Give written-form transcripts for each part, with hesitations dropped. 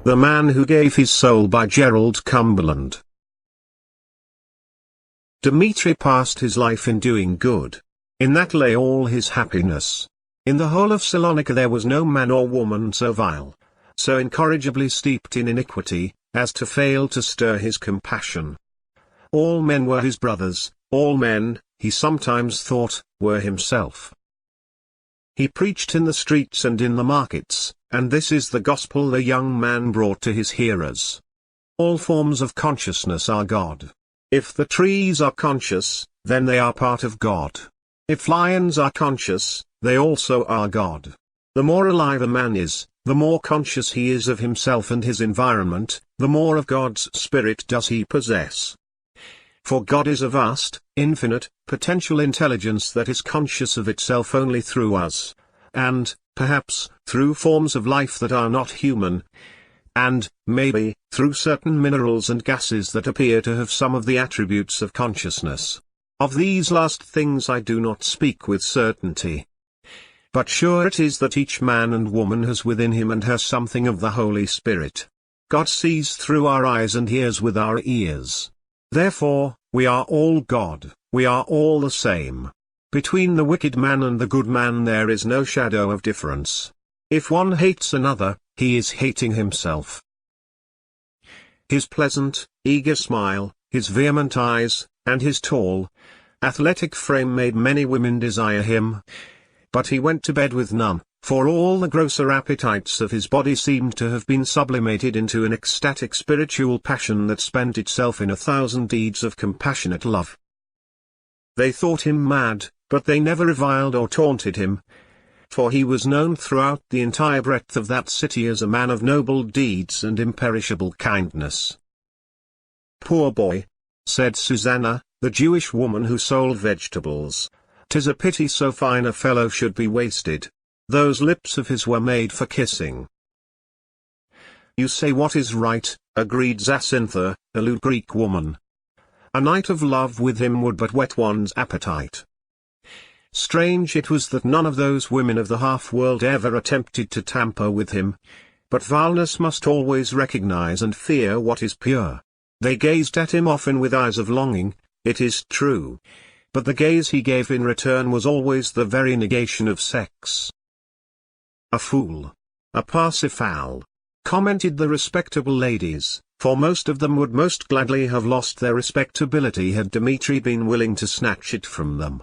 The Man Who Gave His Soul by Gerald, Cumberland. Dmitri passed his life in doing good. In that lay all his happiness. In the whole of Salonika there was no man or woman so vile, so incorrigibly steeped in iniquity, as to fail to stir his compassion. All men were his brothers, all men, he sometimes thought, were himself. He preached in the streets and in the markets, and this is the gospel the young man brought to his hearers. All forms of consciousness are God. If the trees are conscious, then they are part of God. If lions are conscious, they also are God. The more alive a man is, the more conscious he is of himself and his environment, the more of God's Spirit does he possess. For God is a vast, infinite, potential intelligence that is conscious of itself only through us, and, perhaps, through forms of life that are not human, and, maybe, through certain minerals and gases that appear to have some of the attributes of consciousness. Of these last things I do not speak with certainty. But sure it is that each man and woman has within him and her something of the Holy Spirit. God sees through our eyes and hears with our ears. Therefore, we are all God, we are all the same. Between the wicked man and the good man there is no shadow of difference. If one hates another, he is hating himself. His pleasant, eager smile, his vehement eyes, and his tall, athletic frame made many women desire him. But he went to bed with none, for all the grosser appetites of his body seemed to have been sublimated into an ecstatic spiritual passion that spent itself in 1,000 deeds of compassionate love. They thought him mad, but they never reviled or taunted him, for he was known throughout the entire breadth of that city as a man of noble deeds and imperishable kindness. "Poor boy," said Susanna, the Jewish woman who sold vegetables. "'Tis a pity so fine a fellow should be wasted. Those lips of his were made for kissing." "You say what is right," agreed Zacintha, a lewd Greek woman. "A night of love with him would but whet one's appetite." Strange it was that none of those women of the half-world ever attempted to tamper with him. But vileness must always recognize and fear what is pure. They gazed at him often with eyes of longing, it is true. But the gaze he gave in return was always the very negation of sex. "A fool. A Parsifal," commented the respectable ladies, for most of them would most gladly have lost their respectability had Dmitri been willing to snatch it from them.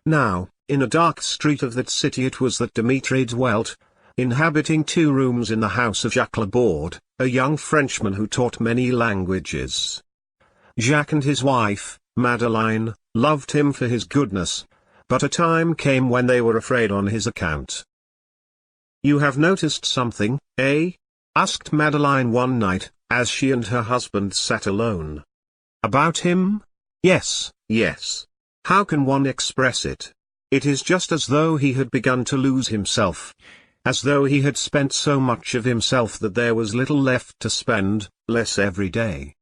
Now, in a dark street of that city it was that Dmitri dwelt, inhabiting 2 rooms in the house of Jacques Laborde, a young Frenchman who taught many languages. Jacques and his wife, Madeleine, loved him for his goodness, but a time came when they were afraid on his account. "You have noticed something, eh?" asked Madeleine one night, as she and her husband sat alone. "About him? Yes, yes. How can one express it? It is just as though he had begun to lose himself. As though he had spent so much of himself that there was little left to spend, less every day."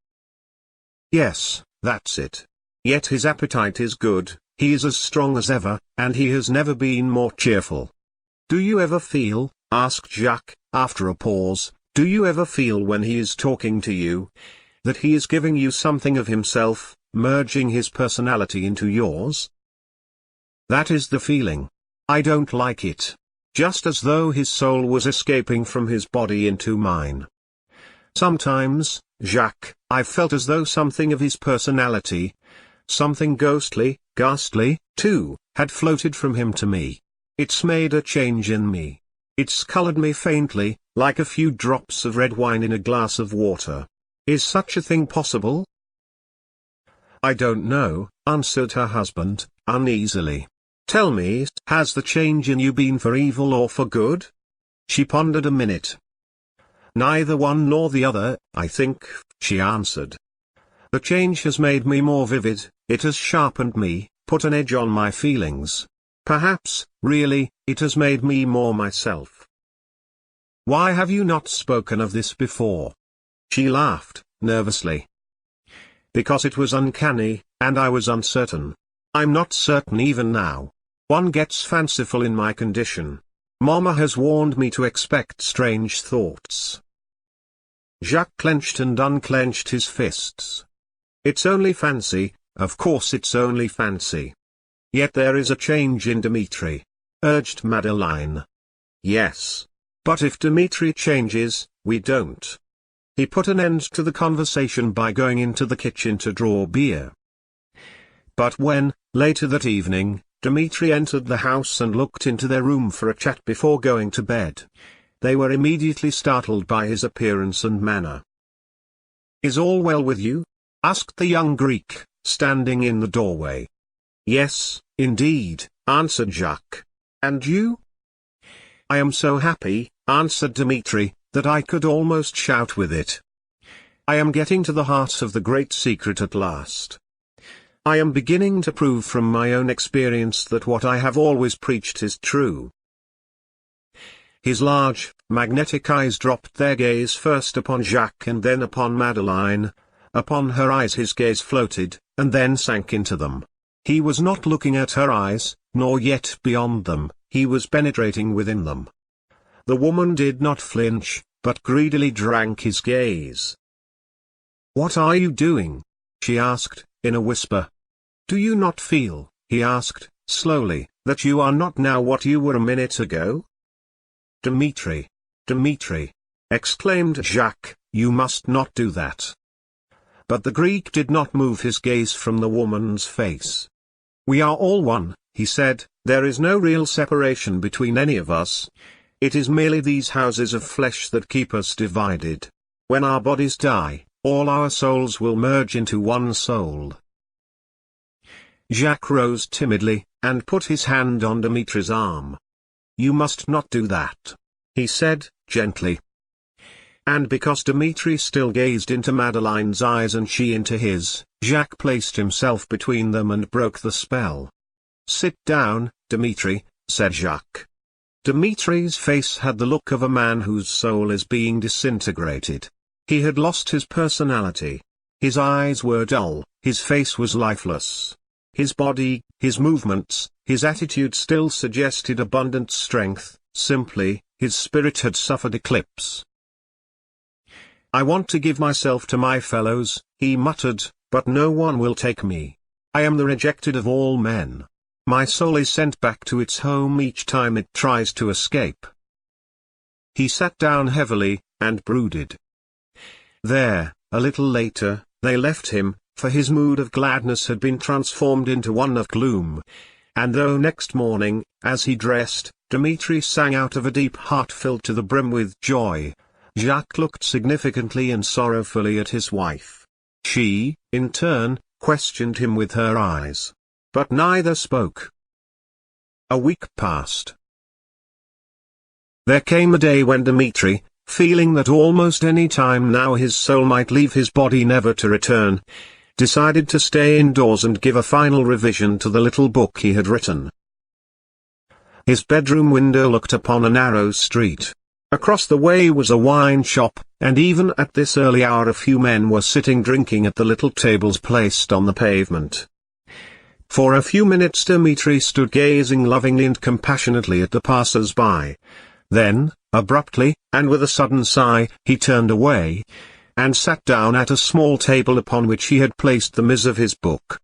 "Yes, that's it. Yet his appetite is good, he is as strong as ever, and he has never been more cheerful." "Do you ever feel," asked Jacques, after a pause, "do you ever feel when he is talking to you, that he is giving you something of himself, merging his personality into yours?" "That is the feeling. I don't like it. Just as though his soul was escaping from his body into mine. Sometimes, Jacques, I've felt as though something of his personality, something ghostly, ghastly, too, had floated from him to me. It's made a change in me. It's colored me faintly, like a few drops of red wine in a glass of water. Is such a thing possible?" "I don't know," answered her husband, uneasily. "Tell me, has the change in you been for evil or for good?" She pondered a minute. "Neither one nor the other, I think," she answered. "The change has made me more vivid, it has sharpened me, put an edge on my feelings. Perhaps, really, it has made me more myself." "Why have you not spoken of this before?" She laughed, nervously. "Because it was uncanny, and I was uncertain. I'm not certain even now. One gets fanciful in my condition. Mama has warned me to expect strange thoughts. Jacques clenched and unclenched his fists. It's only fancy, of course it's only fancy. Yet there is a change in Dimitri, urged Madeleine. Yes. But if Dimitri changes, we don't. He put an end to the conversation by going into the kitchen to draw beer. But when, later that evening, Dimitri entered the house and looked into their room for a chat before going to bed, they were immediately startled by his appearance and manner. "Is all well with you?" asked the young Greek, standing in the doorway. "Yes, indeed," answered Jacques. "And you?" "I am so happy," answered Dimitri, "that I could almost shout with it. I am getting to the heart of the great secret at last. I am beginning to prove from my own experience that what I have always preached is true." His large, magnetic eyes dropped their gaze first upon Jacques and then upon Madeleine. Upon her eyes his gaze floated, and then sank into them. He was not looking at her eyes, nor yet beyond them, he was penetrating within them. The woman did not flinch, but greedily drank his gaze. "What are you doing?" she asked, in a whisper. "Do you not feel," he asked, slowly, "that you are not now what you were a minute ago?" "Dimitri, Dimitri," exclaimed Jacques, "you must not do that." But the Greek did not move his gaze from the woman's face. "We are all one," he said, "there is no real separation between any of us. It is merely these houses of flesh that keep us divided. When our bodies die, all our souls will merge into one soul." Jacques rose timidly, and put his hand on Dimitri's arm. "You must not do that," he said, gently. And because Dimitri still gazed into Madeleine's eyes and she into his, Jacques placed himself between them and broke the spell. "Sit down, Dimitri," said Jacques. Dimitri's face had the look of a man whose soul is being disintegrated. He had lost his personality. His eyes were dull, his face was lifeless. His body, his movements, his attitude still suggested abundant strength, simply, his spirit had suffered eclipse. "I want to give myself to my fellows," he muttered, "but no one will take me. I am the rejected of all men. My soul is sent back to its home each time it tries to escape." He sat down heavily, and brooded. There, a little later, they left him, for his mood of gladness had been transformed into one of gloom. And though next morning, as he dressed, Dimitri sang out of a deep heart filled to the brim with joy, Jacques looked significantly and sorrowfully at his wife. She, in turn, questioned him with her eyes. But neither spoke. A week passed. There came a day when Dimitri, feeling that almost any time now his soul might leave his body never to return, decided to stay indoors and give a final revision to the little book he had written. His bedroom window looked upon a narrow street. Across the way was a wine shop, and even at this early hour a few men were sitting drinking at the little tables placed on the pavement. For a few minutes Dimitri stood gazing lovingly and compassionately at the passers-by. Then, abruptly, and with a sudden sigh, he turned away, and sat down at a small table upon which he had placed the mis of his book.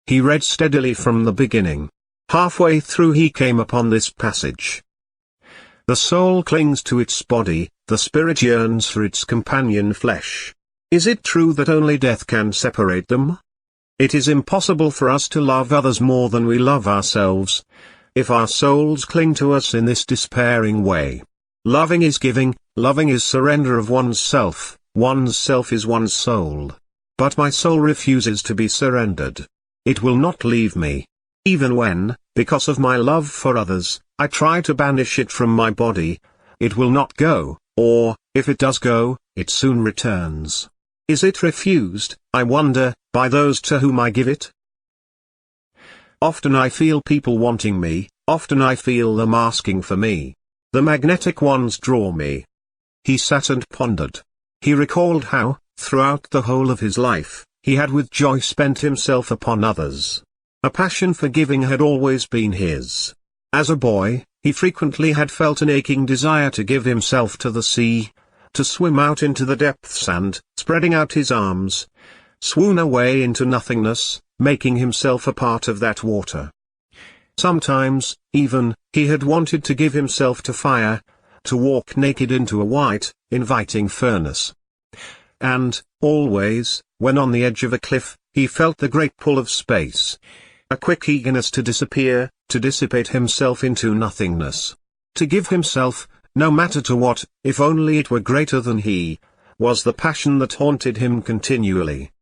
He read steadily from the beginning. Halfway through he came upon this passage. "The soul clings to its body, the spirit yearns for its companion flesh. Is it true that only death can separate them? It is impossible for us to love others more than we love ourselves, if our souls cling to us in this despairing way. Loving is giving, loving is surrender of one's self is one's soul. But my soul refuses to be surrendered. It will not leave me. Even when, because of my love for others, I try to banish it from my body, it will not go, or, if it does go, it soon returns. Is it refused, I wonder, by those to whom I give it? Often I feel people wanting me, often I feel them asking for me. The magnetic ones draw me." He sat and pondered. He recalled how, throughout the whole of his life, he had with joy spent himself upon others. A passion for giving had always been his. As a boy, He frequently had felt an aching desire to give himself to the sea, to swim out into the depths and, spreading out his arms, swoon away into nothingness, making himself a part of that water. Sometimes, even, he had wanted to give himself to fire, to walk naked into a white, inviting furnace. And, always, when on the edge of a cliff, he felt the great pull of space, a quick eagerness to disappear, to dissipate himself into nothingness. To give himself, no matter to what, if only it were greater than he, was the passion that haunted him continually.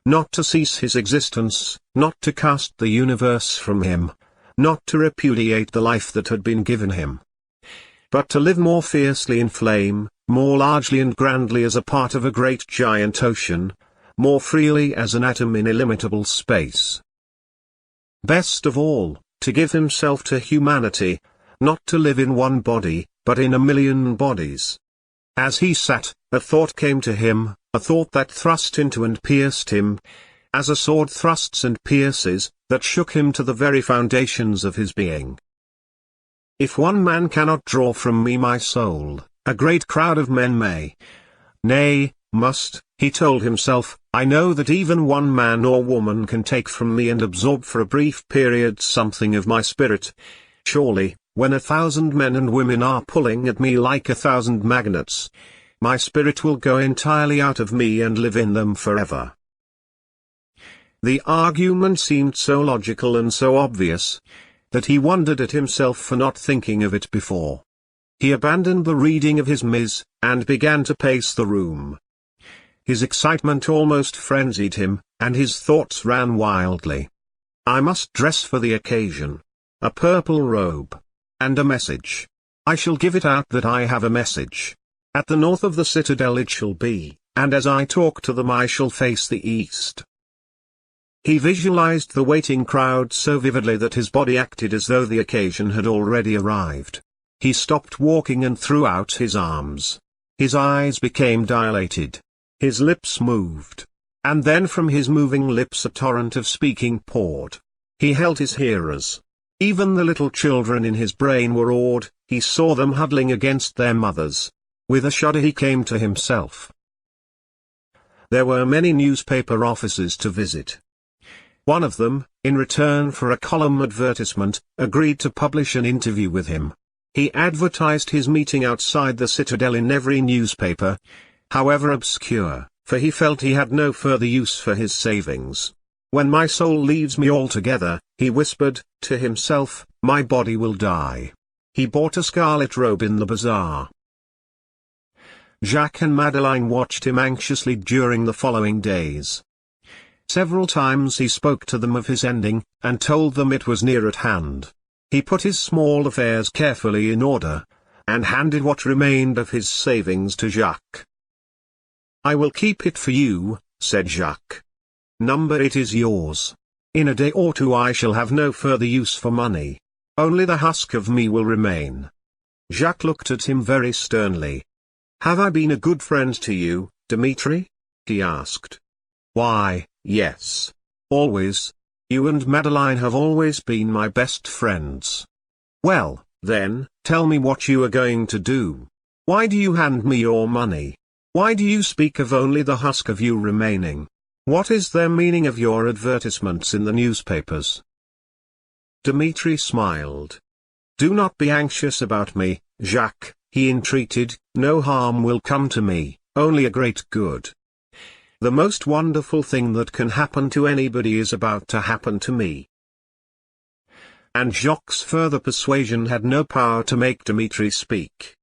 Not to cease his existence, not to cast the universe from him, not to repudiate the life that had been given him, but to live more fiercely in flame, more largely and grandly as a part of a great giant ocean, more freely as an atom in illimitable space. Best of all, to give himself to humanity, not to live in one body, but in a million bodies. As he sat, a thought came to him, a thought that thrust into and pierced him, as a sword thrusts and pierces, that shook him to the very foundations of his being. If one man cannot draw from me my soul, a great crowd of men may. Nay, must, he told himself. I know that even one man or woman can take from me and absorb for a brief period something of my spirit. Surely, when 1,000 men and women are pulling at me like 1,000 magnets, my spirit will go entirely out of me and live in them forever. The argument seemed so logical and so obvious, that he wondered at himself for not thinking of it before. He abandoned the reading of his Ms., and began to pace the room. His excitement almost frenzied him, and his thoughts ran wildly. I must dress for the occasion. A purple robe. And a message. I shall give it out that I have a message. At the north of the citadel it shall be, and as I talk to them I shall face the east. He visualized the waiting crowd so vividly that his body acted as though the occasion had already arrived. He stopped walking and threw out his arms. His eyes became dilated. His lips moved. And then from his moving lips a torrent of speaking poured. He held his hearers. Even the little children in his brain were awed, he saw them huddling against their mothers. With a shudder he came to himself. There were many newspaper offices to visit. One of them, in return for a column advertisement, agreed to publish an interview with him. He advertised his meeting outside the citadel in every newspaper, however obscure, for he felt he had no further use for his savings. When my soul leaves me altogether, he whispered, to himself, my body will die. He bought a scarlet robe in the bazaar. Jacques and Madeleine watched him anxiously during the following days. Several times he spoke to them of his ending, and told them it was near at hand. He put his small affairs carefully in order, and handed what remained of his savings to Jacques. I will keep it for you, said Jacques. Number it is yours. In a day or two I shall have no further use for money. Only the husk of me will remain. Jacques looked at him very sternly. Have I been a good friend to you, Dmitri? He asked. Why, yes. Always. You and Madeleine have always been my best friends. Well, then, tell me what you are going to do. Why do you hand me your money? Why do you speak of only the husk of you remaining? What is the meaning of your advertisements in the newspapers? Dmitri smiled. Do not be anxious about me, Jacques, he entreated, no harm will come to me, only a great good. The most wonderful thing that can happen to anybody is about to happen to me. And Jacques' further persuasion had no power to make Dmitri speak.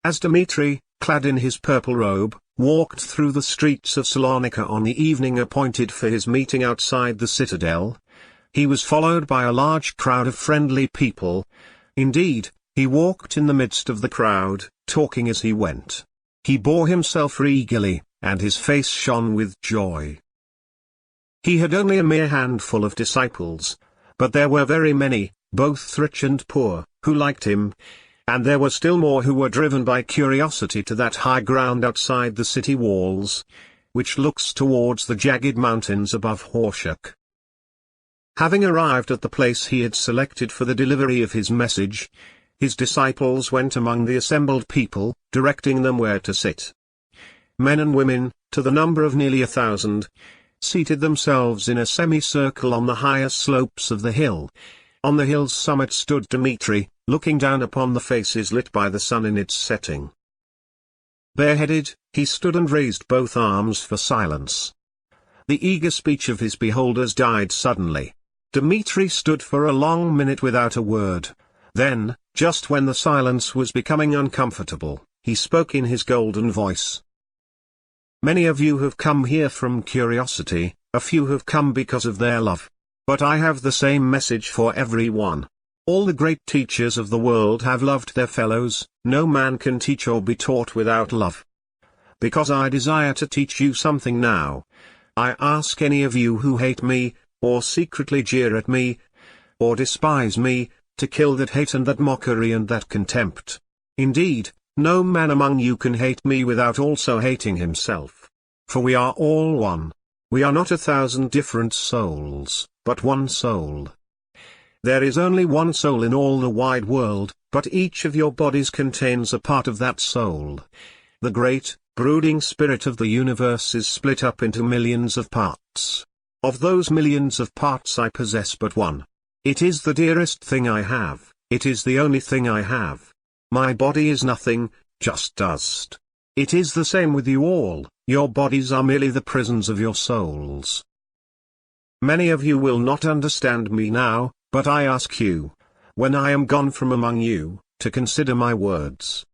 As Dmitri, clad in his purple robe, walked through the streets of Salonika on the evening appointed for his meeting outside the citadel, he was followed by a large crowd of friendly people. Indeed, he walked in the midst of the crowd, talking as he went. He bore himself regally, and his face shone with joy. He had only a mere handful of disciples, but there were very many, both rich and poor, who liked him, and there were still more who were driven by curiosity to that high ground outside the city walls, which looks towards the jagged mountains above Horshak. Having arrived at the place he had selected for the delivery of his message, his disciples went among the assembled people, directing them where to sit. Men and women, to the number of nearly 1,000, seated themselves in a semicircle on the higher slopes of the hill. On the hill's summit stood Dmitri, looking down upon the faces lit by the sun in its setting. Bareheaded, he stood and raised both arms for silence. The eager speech of his beholders died suddenly. Dmitri stood for a long minute without a word. Then, just when the silence was becoming uncomfortable, he spoke in his golden voice. "Many of you have come here from curiosity, a few have come because of their love. But I have the same message for everyone. All the great teachers of the world have loved their fellows. No man can teach or be taught without love. Because I desire to teach you something now. I ask any of you who hate me, or secretly jeer at me, or despise me, to kill that hate and that mockery and that contempt. Indeed, no man among you can hate me without also hating himself. For we are all one. We are not 1,000 different souls, but one soul. There is only one soul in all the wide world, but each of your bodies contains a part of that soul. The great, brooding spirit of the universe is split up into millions of parts. Of those millions of parts I possess but one. It is the dearest thing I have, it is the only thing I have. My body is nothing, just dust. It is the same with you all, your bodies are merely the prisons of your souls. Many of you will not understand me now, but I ask you, when I am gone from among you, to consider my words.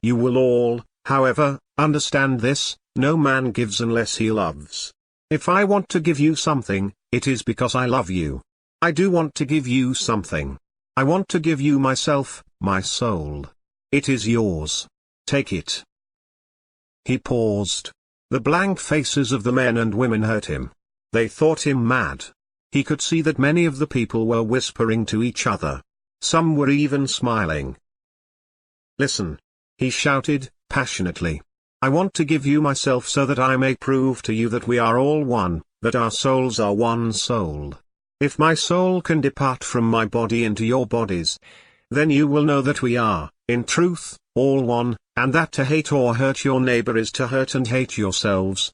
You will all, however, understand this: no man gives unless he loves. If I want to give you something, it is because I love you. I do want to give you something. I want to give you myself, my soul. It is yours. Take it." He paused. The blank faces of the men and women hurt him. They thought him mad. He could see that many of the people were whispering to each other. Some were even smiling. "Listen," he shouted, passionately. "I want to give you myself so that I may prove to you that we are all one, that our souls are one soul. If my soul can depart from my body into your bodies, then you will know that we are, in truth, all one, and that to hate or hurt your neighbor is to hurt and hate yourselves,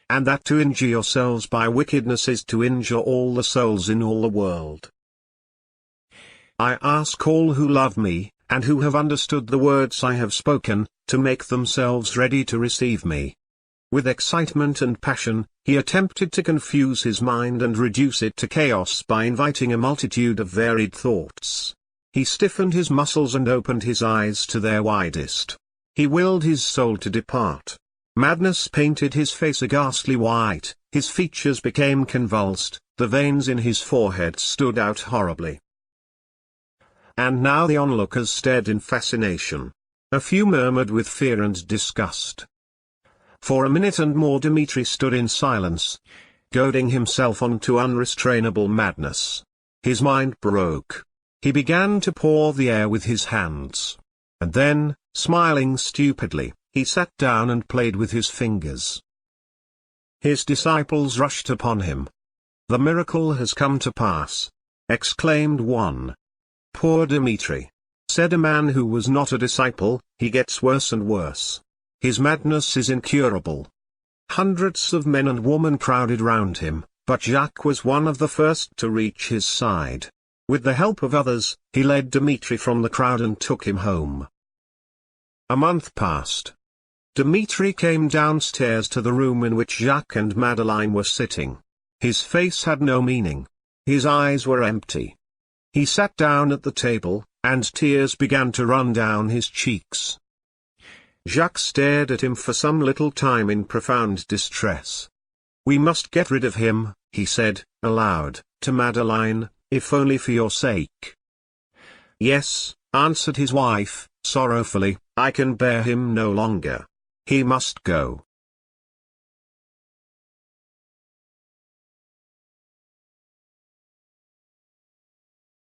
and that to injure yourselves by wickedness is to injure all the souls in all the world. I ask all who love me, and who have understood the words I have spoken, to make themselves ready to receive me." With excitement and passion, he attempted to confuse his mind and reduce it to chaos by inviting a multitude of varied thoughts. He stiffened his muscles and opened his eyes to their widest. He willed his soul to depart. Madness painted his face a ghastly white, his features became convulsed, the veins in his forehead stood out horribly. And now the onlookers stared in fascination. A few murmured with fear and disgust. For a minute and more Dmitri stood in silence, goading himself on to unrestrainable madness. His mind broke. He began to paw the air with his hands. And then, smiling stupidly, he sat down and played with his fingers. His disciples rushed upon him. "The miracle has come to pass," exclaimed one. "Poor Dmitri," said a man who was not a disciple, "he gets worse and worse. His madness is incurable." Hundreds of men and women crowded round him, but Jacques was one of the first to reach his side. With the help of others, he led Dmitri from the crowd and took him home. A month passed. Dmitri came downstairs to the room in which Jacques and Madeleine were sitting. His face had no meaning. His eyes were empty. He sat down at the table, and tears began to run down his cheeks. Jacques stared at him for some little time in profound distress. "We must get rid of him," he said, aloud, to Madeleine, "if only for your sake." "Yes," answered his wife, sorrowfully, "I can bear him no longer. He must go."